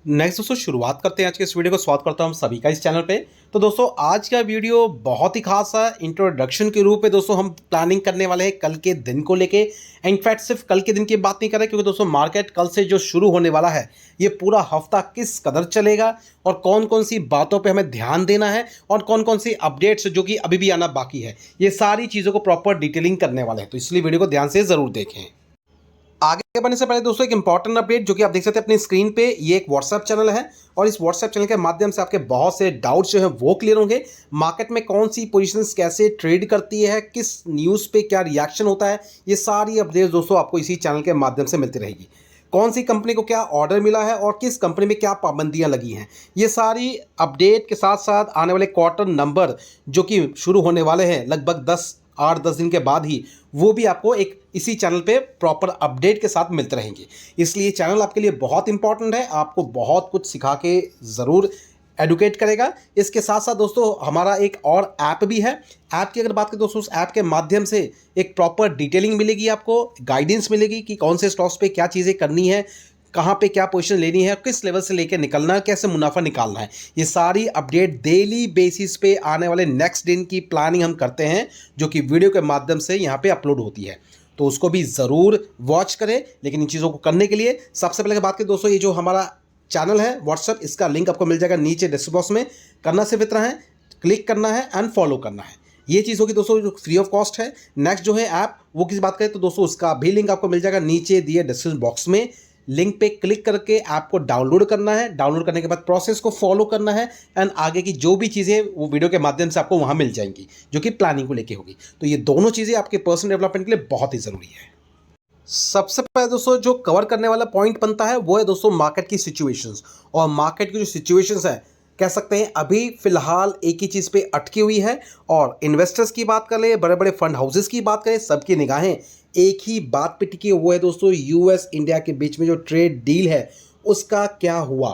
Next दोस्तों शुरुआत करते हैं आज के इस वीडियो को। स्वागत करता हूं हम सभी का इस चैनल पे। तो दोस्तों आज का वीडियो बहुत ही खास है। इंट्रोडक्शन के रूप में दोस्तों हम प्लानिंग करने वाले हैं कल के दिन को लेके। इनफैक्ट सिर्फ कल के दिन की बात नहीं कर रहे, क्योंकि दोस्तों मार्केट कल से जो शुरू होने वाला है, ये पूरा हफ्ता किस कदर चलेगा और कौन कौन सी बातों पर हमें ध्यान देना है और कौन कौन सी अपडेट्स जो कि अभी भी आना बाकी है, ये सारी चीज़ों को प्रॉपर डिटेलिंग करने वाले हैं। तो इसलिए वीडियो को ध्यान से ज़रूर देखें। आगे बढ़ने से पहले दोस्तों एक इंपॉर्टेंट अपडेट जो कि आप देख सकते हैं अपनी स्क्रीन पे, ये एक व्हाट्सएप चैनल है और इस व्हाट्सएप चैनल के माध्यम से आपके बहुत से डाउट्स जो है वो क्लियर होंगे। मार्केट में कौन सी पोजीशंस कैसे ट्रेड करती है, किस न्यूज़ पे क्या रिएक्शन होता है, ये सारी अपडेट्स दोस्तों आपको इसी चैनल के माध्यम से मिलती रहेगी। कौन सी कंपनी को क्या ऑर्डर मिला है और किस कंपनी में क्या पाबंदियां लगी हैं, ये सारी अपडेट के साथ साथ आने वाले क्वार्टर नंबर जो कि शुरू होने वाले हैं लगभग 8-10 दिन के बाद ही, वो भी आपको एक इसी चैनल पे प्रॉपर अपडेट के साथ मिलते रहेंगे। इसलिए चैनल आपके लिए बहुत इंपॉर्टेंट है, आपको बहुत कुछ सिखा के ज़रूर एडुकेट करेगा। इसके साथ साथ दोस्तों हमारा एक और ऐप भी है। ऐप की अगर बात करें दोस्तों, उस ऐप के माध्यम से एक प्रॉपर डिटेलिंग मिलेगी, आपको गाइडेंस मिलेगी कि कौन से स्टॉक्स पे क्या चीज़ें करनी है, कहाँ पे क्या पोजीशन लेनी है, किस लेवल से लेकर निकलना है, कैसे मुनाफा निकालना है। ये सारी अपडेट डेली बेसिस पे आने वाले नेक्स्ट दिन की प्लानिंग हम करते हैं, जो कि वीडियो के माध्यम से यहाँ पे अपलोड होती है। तो उसको भी ज़रूर वॉच करें। लेकिन इन चीज़ों को करने के लिए सबसे पहले बात करें दोस्तों, ये जो हमारा चैनल है व्हाट्सएप, इसका लिंक आपको मिल जाएगा नीचे डिस्क्रिप्शन बॉक्स में। करना सिर्फ इतना है, क्लिक करना है एंड फॉलो करना है। ये चीज़ होगी दोस्तों जो फ्री ऑफ कॉस्ट है। नेक्स्ट जो है ऐप, वो किस बात करें तो दोस्तों उसका भी लिंक आपको मिल जाएगा नीचे दिए डिस्क्रिप्शन बॉक्स में। लिंक पे क्लिक करके ऐप को डाउनलोड करना है। डाउनलोड करने के बाद प्रोसेस को फॉलो करना है एंड आगे की जो भी चीज़ें वो वीडियो के माध्यम से आपको वहाँ मिल जाएंगी, जो कि प्लानिंग को लेके होगी। तो ये दोनों चीज़ें आपके पर्सनल डेवलपमेंट के लिए बहुत ही ज़रूरी है। सबसे पहले दोस्तों जो कवर करने वाला पॉइंट बनता है वो है दोस्तों मार्केट की सिचुएशंस। और मार्केट की जो सिचुएशंस है, कह सकते हैं अभी फिलहाल एक ही चीज़ पे अटकी हुई है। और इन्वेस्टर्स की बात करें, बड़े बड़े फंड हाउसेस की बात करें, सबकी निगाहें एक ही बात पे टिकी हुई है दोस्तों, यूएस इंडिया के बीच में जो ट्रेड डील है उसका क्या हुआ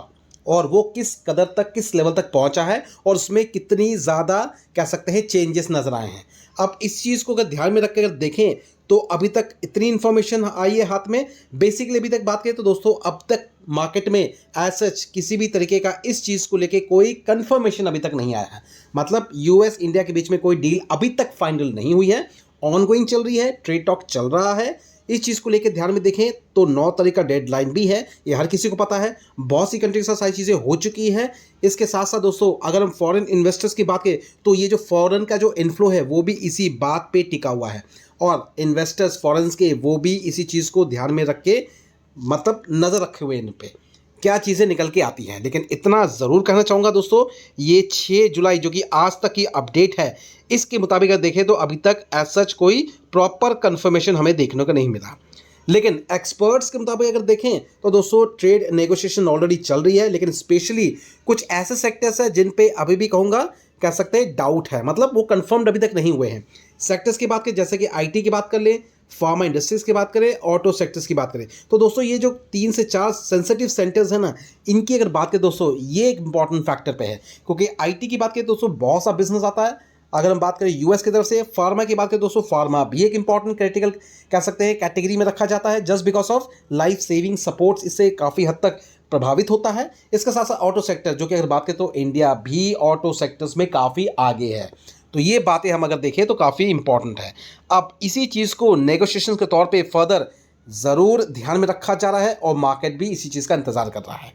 और वो किस कदर तक, किस लेवल तक पहुंचा है और उसमें कितनी ज़्यादा कह सकते हैं चेंजेस नज़र आए हैं। अब इस चीज़ को अगर ध्यान में रख के अगर देखें तो अभी तक इतनी इन्फॉर्मेशन आई है हाथ में। बेसिकली अभी तक बात करें तो दोस्तों अब तक मार्केट में एज सच किसी भी तरीके का इस चीज़ को लेके कोई कंफर्मेशन अभी तक नहीं आया है। मतलब यूएस इंडिया के बीच में कोई डील अभी तक फाइनल नहीं हुई है, ऑनगोइंग चल रही है, ट्रेड टॉक चल रहा है। इस चीज़ को लेकर ध्यान में देखें तो 9 तारीख का डेडलाइन भी है, ये हर किसी को पता है। बहुत सी कंट्री के साथ सारी चीज़ें हो चुकी हैं। इसके साथ साथ दोस्तों अगर हम फॉरेन इन्वेस्टर्स की बात करें तो ये जो फॉरेन का जो इन्फ्लो है वो भी इसी बात पे टिका हुआ है। और इन्वेस्टर्स फॉरेन्स के वो भी इसी चीज़ को ध्यान में रख के, मतलब नज़र रखे हुए इन पे क्या चीज़ें निकल के आती हैं। लेकिन इतना ज़रूर कहना चाहूँगा दोस्तों, ये 6 जुलाई जो कि आज तक की अपडेट है, इसके मुताबिक अगर देखें तो अभी तक एज सच कोई प्रॉपर कंफर्मेशन हमें देखने को नहीं मिला। लेकिन एक्सपर्ट्स के मुताबिक अगर देखें तो दोस्तों ट्रेड नेगोशिएशन ऑलरेडी चल रही है। लेकिन स्पेशली कुछ ऐसे सेक्टर्स हैं जिन पे अभी भी कहूँगा, कह सकते हैं डाउट है, मतलब वो कंफर्म्ड अभी तक नहीं हुए हैं। सेक्टर्स की बात करें जैसे कि आईटी की बात कर लें, फार्मा इंडस्ट्रीज की बात करें, ऑटो सेक्टर्स की बात करें, तो दोस्तों ये जो 3 से 4 सेंसिटिव सेंटर्स हैं ना, इनकी अगर बात करें दोस्तों, ये एक इंपॉर्टेंट फैक्टर पे है। क्योंकि आईटी की बात करें दोस्तों बहुत सा बिजनेस आता है। अगर हम बात करें यूएस की तरफ से, फार्मा की बात करें दोस्तों, फार्मा भी एक इंपॉर्टेंट क्रिटिकल कह सकते हैं कैटेगरी में रखा जाता है, just because of life saving supports इससे काफ़ी हद तक प्रभावित होता है। इसके साथ साथ ऑटो सेक्टर जो कि अगर बात करें तो इंडिया भी ऑटो सेक्टर्स में काफ़ी आगे है। तो ये बातें हम अगर देखें तो काफ़ी इंपॉर्टेंट है। अब इसी चीज़ को नेगोशिएशन के तौर पे फर्दर ज़रूर ध्यान में रखा जा रहा है और मार्केट भी इसी चीज़ का इंतज़ार कर रहा है।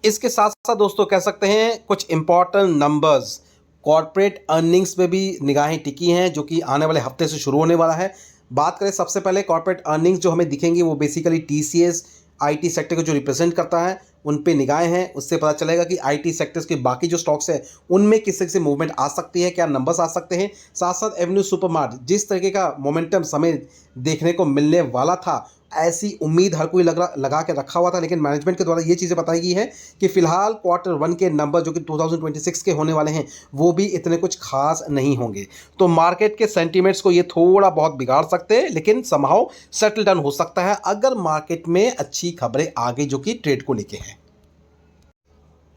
इसके साथ साथ दोस्तों कह सकते हैं कुछ इंपॉर्टेंट नंबर्स, कॉर्पोरेट अर्निंग्स पे भी निगाहें टिकी हैं, जो कि आने वाले हफ्ते से शुरू होने वाला है। बात करें सबसे पहले कॉर्पोरेट अर्निंग्स जो हमें दिखेंगी वो बेसिकली टीसीएस आईटी सेक्टर को जो रिप्रेजेंट करता है उन पे निगाहें हैं। उससे पता चलेगा कि आईटी सेक्टर्स के बाकी जो स्टॉक्स हैं उनमें किस तरह से मूवमेंट आ सकती है, क्या नंबर्स आ सकते हैं। साथ साथ एवेन्यू सुपरमार्ट जिस तरीके का मोमेंटम हमें देखने को मिलने वाला था, ऐसी उम्मीद हर कोई लगा के रखा हुआ था। लेकिन मैनेजमेंट के द्वारा ये चीज़ें बताई गई है कि फिलहाल क्वार्टर 1 के नंबर जो कि 2026 के होने वाले हैं वो भी इतने कुछ खास नहीं होंगे। तो मार्केट के सेंटीमेंट्स को ये थोड़ा बहुत बिगाड़ सकते हैं, लेकिन समहाउ सेटल डाउन हो सकता है अगर मार्केट में अच्छी खबरें आगे जो कि ट्रेड को लेके हैं।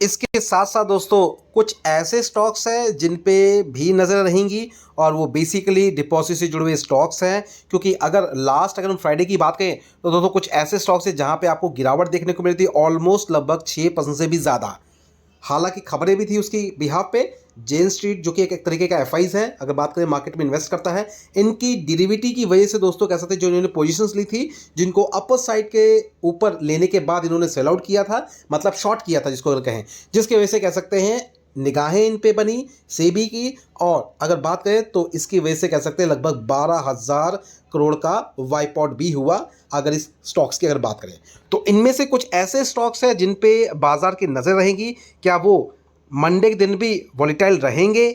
इसके साथ साथ दोस्तों कुछ ऐसे स्टॉक्स हैं जिन पे भी नज़र रहेंगी और वो बेसिकली डिपॉजिट से जुड़े हुए स्टॉक्स हैं, क्योंकि अगर हम फ्राइडे की बात करें तो दोस्तों कुछ ऐसे स्टॉक्स हैं जहां पे आपको गिरावट देखने को मिलती है ऑलमोस्ट लगभग 6% से भी ज़्यादा। हालांकि खबरें भी थी उसकी बिहाफ पे। जेन स्ट्रीट जो कि एक तरीके का एफआईज है, अगर बात करें मार्केट में इन्वेस्ट करता है, इनकी डिरिवेटिव की वजह से दोस्तों कह सकते हैं जो इन्होंने पोजीशंस ली थी जिनको अपर साइड के ऊपर लेने के बाद इन्होंने सेल आउट किया था, मतलब शॉर्ट किया था जिसको अगर कहें, जिसकी वजह से कह सकते हैं निगाहें इन पे बनी सेबी की। और अगर बात करें तो इसकी वजह से कह सकते हैं लगभग 12,000 करोड़ का वाइप आउट भी हुआ अगर इस स्टॉक्स की अगर बात करें। तो इनमें से कुछ ऐसे स्टॉक्स हैं जिन पे बाजार की नज़र रहेगी, क्या वो मंडे के दिन भी वॉलेटाइल रहेंगे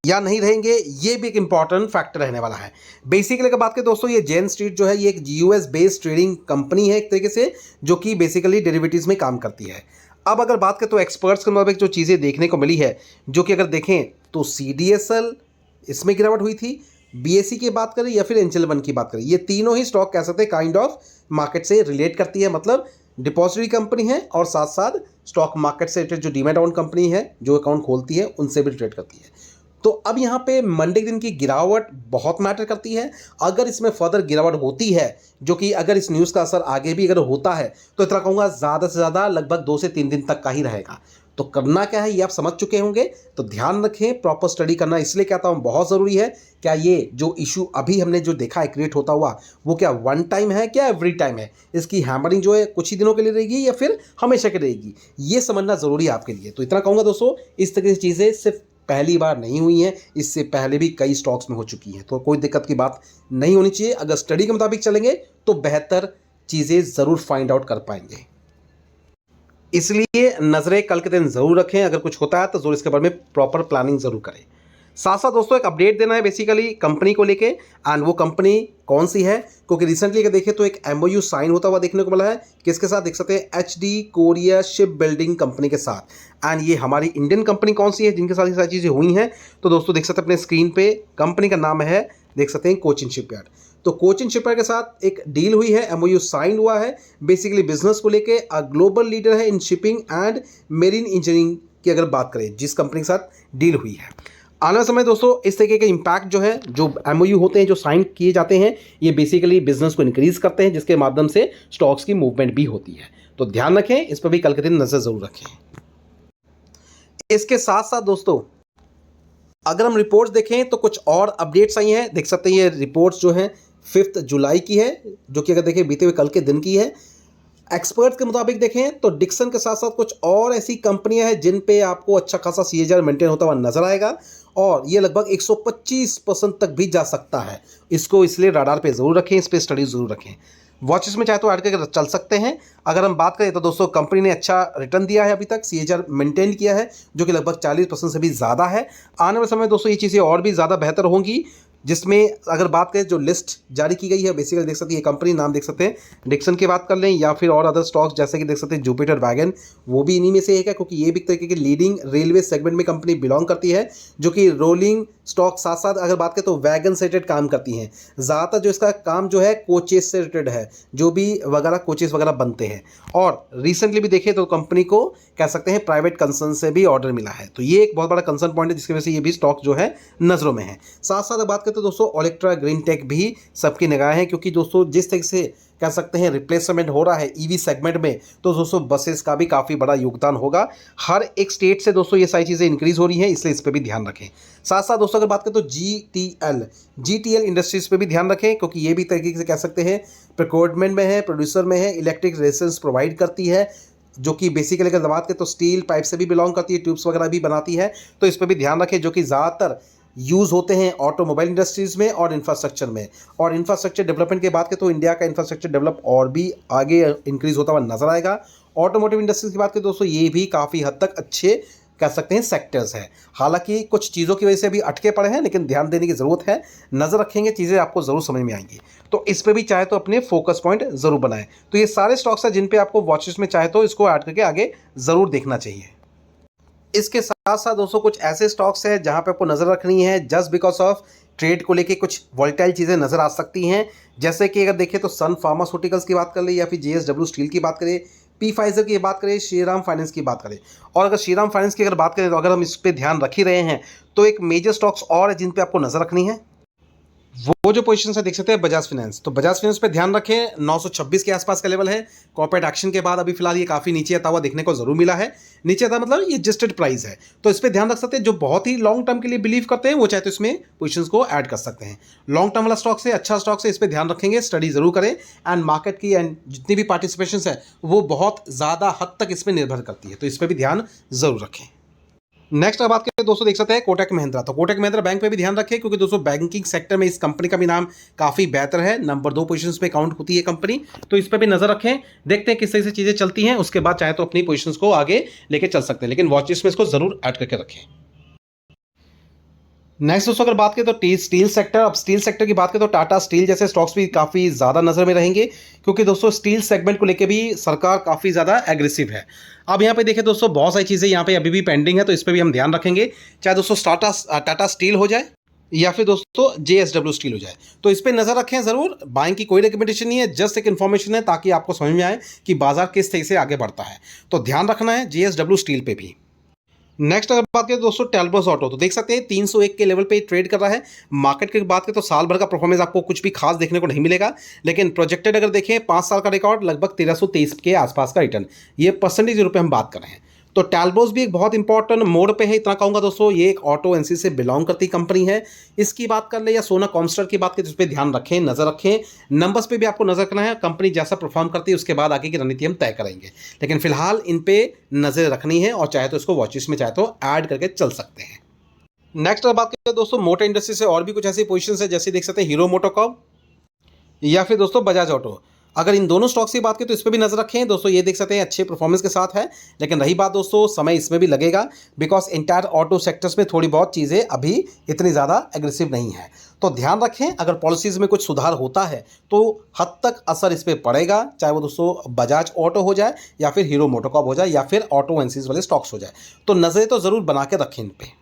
या नहीं रहेंगे, ये भी एक इंपॉर्टेंट फैक्टर रहने वाला है। बेसिकली अगर बात करें दोस्तों, ये जेन स्ट्रीट जो है ये एक यूएस बेस्ड ट्रेडिंग कंपनी है एक तरीके से, जो कि बेसिकली डेरिवेटिव्स में काम करती है। अब अगर बात करें तो एक्सपर्ट्स के मुताबिक जो चीज़ें देखने को मिली है, जो कि अगर देखें तो सीडीएसएल इसमें गिरावट हुई थी, बीएसई की बात करें या फिर एंजल वन की बात करें, ये तीनों ही स्टॉक कह सकते हैं काइंड ऑफ मार्केट से रिलेट करती है, मतलब डिपॉजिटरी कंपनी है और साथ साथ स्टॉक मार्केट से रिलेटेड जो डीमैट अकाउंट कंपनी है जो अकाउंट खोलती है उनसे भी रिलेट करती है। तो अब यहाँ पे मंडे के दिन की गिरावट बहुत मैटर करती है। अगर इसमें फर्दर गिरावट होती है, जो कि अगर इस न्यूज़ का असर आगे भी अगर होता है, तो इतना कहूँगा ज़्यादा से ज़्यादा लगभग 2 से 3 दिन तक का ही रहेगा। तो करना क्या है ये आप समझ चुके होंगे, तो ध्यान रखें, प्रॉपर स्टडी करना इसलिए कहता हूँ बहुत ज़रूरी है। क्या ये जो इशू अभी हमने जो देखा है क्रिएट होता हुआ, वो क्या वन टाइम है, क्या एवरी टाइम है, इसकी हैमरिंग जो है कुछ ही दिनों के लिए रहेगी या फिर हमेशा के रहेगी, ये समझना ज़रूरी है आपके लिए। तो इतना कहूँगा दोस्तों, इस तरह की चीज़ें सिर्फ पहली बार नहीं हुई हैं, इससे पहले भी कई स्टॉक्स में हो चुकी हैं, तो कोई दिक्कत की बात नहीं होनी चाहिए। अगर स्टडी के मुताबिक चलेंगे तो बेहतर चीज़ें ज़रूर फाइंड आउट कर पाएंगे। इसलिए नज़रें कल के दिन ज़रूर रखें, अगर कुछ होता है तो ज़रूर इसके बारे में प्रॉपर प्लानिंग ज़रूर करें। साथ साथ दोस्तों एक अपडेट देना है बेसिकली कंपनी को लेके, एंड वो कंपनी कौन सी है, क्योंकि रिसेंटली अगर देखें तो एक एमओयू साइन होता हुआ देखने को मिला है, किसके साथ देख सकते हैं, HD Korea ship building company के साथ। एंड ये हमारी इंडियन कंपनी कौन सी है जिनके साथ ये सारी चीज़ें हुई हैं, तो दोस्तों देख सकते हैं अपने स्क्रीन पे, कंपनी का नाम है, देख सकते हैं कोचिन शिपयार्ड। तो कोचिन शिपयार्ड के साथ एक डील हुई है, एमओयू साइन हुआ है बेसिकली बिजनेस को लेके। ग्लोबल लीडर है in shipping and marine engineering की अगर बात करें, जिस कंपनी के साथ डील हुई है। आने वाले समय दोस्तों इस तरीके के इम्पैक्ट जो है, जो एमओयू होते हैं जो साइन किए जाते हैं, ये बेसिकली बिजनेस को इंक्रीज करते हैं, जिसके माध्यम से स्टॉक्स की मूवमेंट भी होती है। तो ध्यान रखें, इस पर भी कल के दिन नजर जरूर रखें। इसके साथ साथ दोस्तों अगर हम रिपोर्ट्स देखें तो कुछ और अपडेट्स आई हैं, देख सकते हैं ये रिपोर्ट्स जो हैं 5 जुलाई की है, जो कि अगर देखें बीते हुए कल के दिन की है। एक्सपर्ट्स के मुताबिक देखें तो डिक्सन के साथ साथ कुछ और ऐसी कंपनियां हैं जिन पे आपको अच्छा खासा सीएजीआर मेंटेन होता हुआ नजर आएगा, और ये लगभग 125% तक भी जा सकता है। इसको इसलिए राडार पे ज़रूर रखें, इस पर स्टडी ज़रूर रखें। वॉचेस में चाहे तो ऐड करके चल सकते हैं। अगर हम बात करें तो दोस्तों कंपनी ने अच्छा रिटर्न दिया है, अभी तक सीएजीआर मेंटेन किया है, जो कि लगभग 40% से भी ज़्यादा है। आने वाले समय दोस्तों ये चीज़ें और भी ज़्यादा बेहतर होंगी, जिसमें अगर बात करें जो लिस्ट जारी की गई है बेसिकली देख सकते हैं, ये कंपनी नाम देख सकते हैं, डिक्सन की बात कर लें या फिर और अदर स्टॉक्स जैसे कि देख सकते हैं जुपिटर वैगन, वो भी इन्हीं में से एक है, क्योंकि ये भी एक तरीके की लीडिंग रेलवे सेगमेंट में कंपनी बिलोंग करती है, जो कि रोलिंग स्टॉक साथ साथ अगर बात करें तो वैगन से रिलेटेड काम करती हैं। ज़्यादातर जो इसका काम जो है कोचेस से रिलेटेड है, जो भी वगैरह कोचेस वगैरह बनते हैं। और रिसेंटली भी देखें तो कंपनी को कह सकते हैं प्राइवेट कंसर्न से भी ऑर्डर मिला है, तो ये एक बहुत बड़ा कंसर्न पॉइंट है, जिसकी वजह से ये भी स्टॉक जो है नज़रों में है। साथ साथ बात करें तो दोस्तों ओलेक्ट्रा ग्रीन टेक भी सबकी निगाह है, क्योंकि दोस्तों जिस तरह से कह सकते हैं रिप्लेसमेंट हो रहा है ईवी सेगमेंट में, तो दोस्तों बसेस का भी काफ़ी बड़ा योगदान होगा। हर एक स्टेट से दोस्तों ये सारी चीज़ें इंक्रीज हो रही हैं, इसलिए इस पर भी ध्यान रखें। साथ साथ दोस्तों अगर बात करें तो जीटीएल इंडस्ट्रीज पे भी ध्यान रखें, क्योंकि ये भी तरीके से कह सकते हैं प्रोक्योरमेंट में है, प्रोड्यूसर में है, इलेक्ट्रिक रेसेंस प्रोवाइड करती है, जो कि बेसिकली अगर बात करें तो स्टील पाइप से भी बिलोंग करती है, ट्यूब्स वगैरह भी बनाती है, तो इस पर भी ध्यान रखें, जो कि ज़्यादातर यूज़ होते हैं ऑटोमोबाइल इंडस्ट्रीज़ में और इंफ्रास्ट्रक्चर में। और इंफ्रास्ट्रक्चर डेवलपमेंट की बात करें तो इंडिया का इंफ्रास्ट्रक्चर डेवलप और भी आगे इंक्रीज़ होता हुआ नजर आएगा। ऑटोमोटिव इंडस्ट्रीज़ की बात करें दोस्तों, ये भी काफ़ी हद तक अच्छे कह सकते हैं सेक्टर्स हैं। हालांकि कुछ चीज़ों की वजह से अभी अटके पड़े हैं, लेकिन ध्यान देने की ज़रूरत है, नज़र रखेंगे चीज़ें आपको ज़रूर समझ में आएंगी। तो इस पर भी चाहे तो अपने फोकस पॉइंट ज़रूर बनाएं। तो ये सारे स्टॉक्स हैं जिन पे आपको वॉचेस में चाहे तो इसको ऐड करके आगे ज़रूर देखना चाहिए। इसके साथ साथ दोस्तों कुछ ऐसे स्टॉक्स हैं जहां पे आपको नज़र रखनी है, जस्ट बिकॉज ऑफ ट्रेड को लेके कुछ वॉलेटाइल चीज़ें नज़र आ सकती हैं। जैसे कि अगर देखें तो सन फार्मास्यूटिकल्स की बात कर ले या फिर जेएसडब्ल्यू स्टील की बात करें, पी फाइजर की बात करें, श्रीराम फाइनेंस की बात करें, और अगर श्रीराम फाइनेंस की अगर बात करें तो अगर हम इस पर ध्यान रख ही रहे हैं तो एक मेजर स्टॉक्स और है जिन पे आपको नजर रखनी है। वो जो पोजीशन है देख सकते हैं बजाज फाइनेंस, तो बजाज फाइनेंस पे ध्यान रखें, 926 के आसपास का लेवल है। कॉर्पोरेट एक्शन के बाद अभी फिलहाल ये काफी नीचे आता हुआ देखने को जरूर मिला है। नीचे आता मतलब ये एडजस्टेड प्राइस है, तो इस पे ध्यान रख सकते हैं। जो बहुत ही लॉन्ग टर्म के लिए बिलीव करते हैं वो चाहे तो इसमें पोजीशंस को ऐड कर सकते हैं। लॉन्ग टर्म वाला स्टॉक से, अच्छा स्टॉक से, इस पे ध्यान रखेंगे, स्टडी जरूर करें। एंड मार्केट की एंड जितनी भी पार्टिसिपेशन है वो बहुत ज्यादा हद तक इसमें निर्भर करती है, तो इस पर भी ध्यान जरूर रखें। नेक्स्ट अब बात करें दोस्तों, देख सकते हैं कोटक महिंद्रा, तो कोटक महिंद्रा बैंक पे भी ध्यान रखें क्योंकि दोस्तों बैंकिंग सेक्टर में इस कंपनी का भी नाम काफी बेहतर है, नंबर 2 पोजीशंस पे काउंट होती है कंपनी, तो इस पे भी नजर रखें। देखते हैं किस तरह से चीजें चलती हैं, उसके बाद चाहे तो अपनी पोजीशंस को आगे लेके चल सकते हैं, लेकिन वॉच लिस्ट में इसको जरूर ऐड करके रखें। नेक्स्ट दोस्तों अगर बात करें तो स्टील सेक्टर, अब स्टील सेक्टर की बात करें तो टाटा स्टील जैसे स्टॉक्स भी काफ़ी ज़्यादा नज़र में रहेंगे क्योंकि दोस्तों स्टील सेगमेंट को लेकर भी सरकार काफ़ी ज़्यादा एग्रेसिव है। अब यहाँ पे देखें दोस्तों बहुत सारी चीज़ें यहाँ पे अभी भी पेंडिंग है, तो इस पर भी हम ध्यान रखेंगे, चाहे दोस्तों टाटा स्टील हो जाए या फिर दोस्तों JSW स्टील हो जाए, तो इस पर नज़र रखें जरूर। बाइंग की कोई रिकमेंडेशन नहीं है, जस्ट एक इन्फॉर्मेशन है ताकि आपको समझ में आए कि बाजार किस तरह से आगे बढ़ता है, तो ध्यान रखना है JSW स्टील पे भी। नेक्स्ट अगर बात करें दोस्तों टैलब्रोस ऑटो, तो देख सकते हैं 301 के लेवल पे ट्रेड कर रहा है। मार्केट की बात करें तो साल भर का परफॉर्मेंस आपको कुछ भी खास देखने को नहीं मिलेगा, लेकिन प्रोजेक्टेड अगर देखें 5 साल का रिकॉर्ड लगभग 1323 के आसपास का रिटर्न, ये परसेंटेज रूप में हम बात कर रहे हैं। तो टैलब्रोस भी एक बहुत इंपॉर्टेंट मोड पे है, इतना कहूंगा दोस्तों। ये एक ऑटो एनसी से बिलोंग करती कंपनी है। इसकी बात कर ले या सोना कॉमस्टर की बात करें तो इस पर ध्यान रखें, नजर रखें। नंबर्स पे भी आपको नजर रखना है, कंपनी जैसा परफॉर्म करती है उसके बाद आगे की रणनीति हम तय करेंगे, लेकिन फिलहाल इन पे नजर रखनी है और चाहे तो इसको वॉचिस में चाहे तो ऐड करके चल सकते हैं। नेक्स्ट बात करें दोस्तों मोटर इंडस्ट्री से और भी कुछ ऐसी पोजिशन है, जैसे देख सकते हैं हीरो मोटोकॉर्प या फिर दोस्तों बजाज ऑटो। अगर इन दोनों स्टॉक्स की बात करें तो इस पर भी नजर रखें दोस्तों। ये देख सकते हैं अच्छे परफॉर्मेंस के साथ है, लेकिन रही बात दोस्तों समय इसमें भी लगेगा बिकॉज इंटायर ऑटो सेक्टर्स में थोड़ी बहुत चीज़ें अभी इतनी ज़्यादा एग्रेसिव नहीं है, तो ध्यान रखें। अगर पॉलिसीज़ में कुछ सुधार होता है तो हद तक असर इस पर पड़ेगा, चाहे वो दोस्तों बजाज ऑटो हो जाए या फिर हीरो मोटोकॉर्प हो जाए या फिर ऑटो एनसीज वाले स्टॉक्स हो जाए, तो नजरें तो ज़रूर बना के रखें इन पर।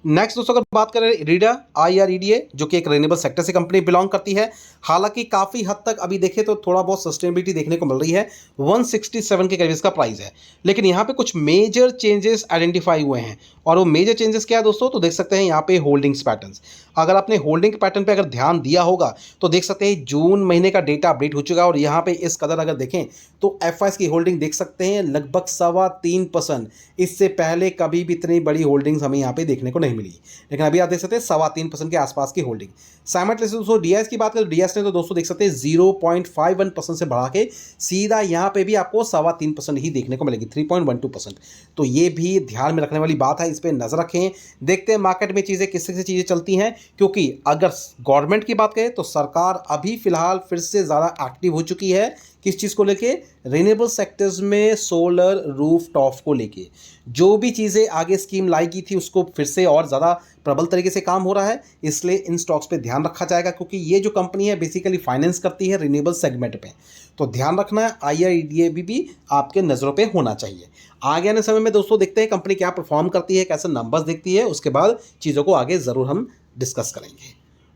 नेक्स्ट दोस्तों अगर बात करें रीडा IREDA, जो कि एक रिन्यूएबल सेक्टर से कंपनी बिलोंग करती है। हालांकि काफ़ी हद तक अभी देखें तो थोड़ा बहुत सस्टेनेबिलिटी देखने को मिल रही है, 167 के करीब इसका प्राइस है, लेकिन यहाँ पे कुछ मेजर चेंजेस आइडेंटिफाई हुए हैं। और वो मेजर चेंजेस क्या है दोस्तों, तो देख सकते हैं यहाँ पे होल्डिंग्स पैटर्न्स। अगर आपने होल्डिंग पैटर्न पे अगर ध्यान दिया होगा तो देख सकते हैं जून महीने का डेटा अपडेट हो चुका है, और यहाँ पे इस कदर अगर देखें तो FIs की होल्डिंग देख सकते हैं लगभग 3.25%। इससे पहले कभी भी इतनी बड़ी होल्डिंग्स हमें यहाँ पे देखने को नहीं मिली, लेकिन अभी आप देख सकते हैं 3.25% के आसपास की होल्डिंग। साइमल्टेनियसली दोस्तों DIS की बात करें तो DIS ने तो दोस्तों देख सकते हैं 0.51% से बढ़ा के सीधा यहाँ पे भी आपको 3.25% ही देखने को मिलेगी, 3.12%। तो ये भी ध्यान में रखने वाली बात है, इस पर नजर रखें। देखते हैं मार्केट में चीज़ें किस तरह से चीज़ें चलती हैं, क्योंकि अगर गवर्नमेंट की बात करें तो सरकार अभी फिलहाल फिर से ज़्यादा एक्टिव हो चुकी है। किस चीज़ को लेके, रिन्यूएबल सेक्टर्स में सोलर रूफ टॉप को लेके जो भी चीज़ें आगे स्कीम लाई की थी उसको फिर से और ज़्यादा प्रबल तरीके से काम हो रहा है, इसलिए इन स्टॉक्स पे ध्यान रखा जाएगा, क्योंकि ये जो कंपनी है बेसिकली फाइनेंस करती है रिन्यूएबल सेगमेंट पे, तो ध्यान रखना है। IREDA भी आपके नज़रों पे होना चाहिए। आगे आने समय में दोस्तों देखते हैं कंपनी क्या परफॉर्म करती है, कैसे नंबर्स देखती है, उसके बाद चीज़ों को आगे ज़रूर हम डिस्कस करेंगे।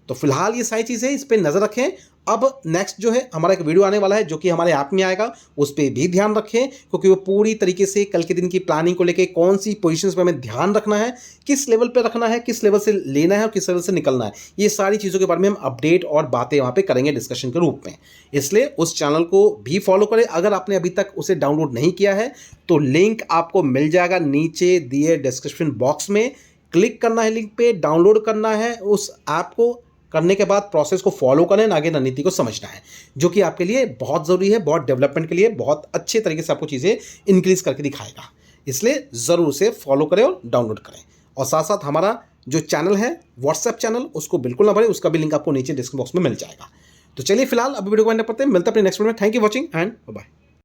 तो फिलहाल ये सारी चीज़ें इस पर नज़र रखें। अब नेक्स्ट जो है हमारा एक वीडियो आने वाला है जो कि हमारे ऐप में आएगा, उस पर भी ध्यान रखें, क्योंकि वो पूरी तरीके से कल के दिन की प्लानिंग को लेके कौन सी पोजीशंस पे हमें ध्यान रखना है, किस लेवल पे रखना है, किस लेवल से लेना है और किस लेवल से निकलना है, ये सारी चीज़ों के बारे में हम अपडेट और बातें वहाँ पे करेंगे डिस्कशन के रूप में। इसलिए उस चैनल को भी फॉलो करें। अगर आपने अभी तक उसे डाउनलोड नहीं किया है तो लिंक आपको मिल जाएगा नीचे दिए डिस्क्रिप्शन बॉक्स में, क्लिक करना है लिंक पे, डाउनलोड करना है। उस ऐप को करने के बाद प्रोसेस को फॉलो करें, आगे रणनीति को समझना है, जो कि आपके लिए बहुत ज़रूरी है, बहुत डेवलपमेंट के लिए बहुत अच्छे तरीके से आपको चीज़ें इंक्रीज करके दिखाएगा। इसलिए ज़रूर उसे फॉलो करें और डाउनलोड करें, और साथ साथ हमारा जो चैनल है व्हाट्सएप चैनल उसको बिल्कुल ना भरें, उसका भी लिंक आपको नीचे डिस्क्रिप्शन बॉक्स में मिल जाएगा। तो चलिए फिलहाल अभी वीडियो को एंड करते हैं, मिलते हैं अपने नेक्स्ट वीडियो में। Thank you watching and bye.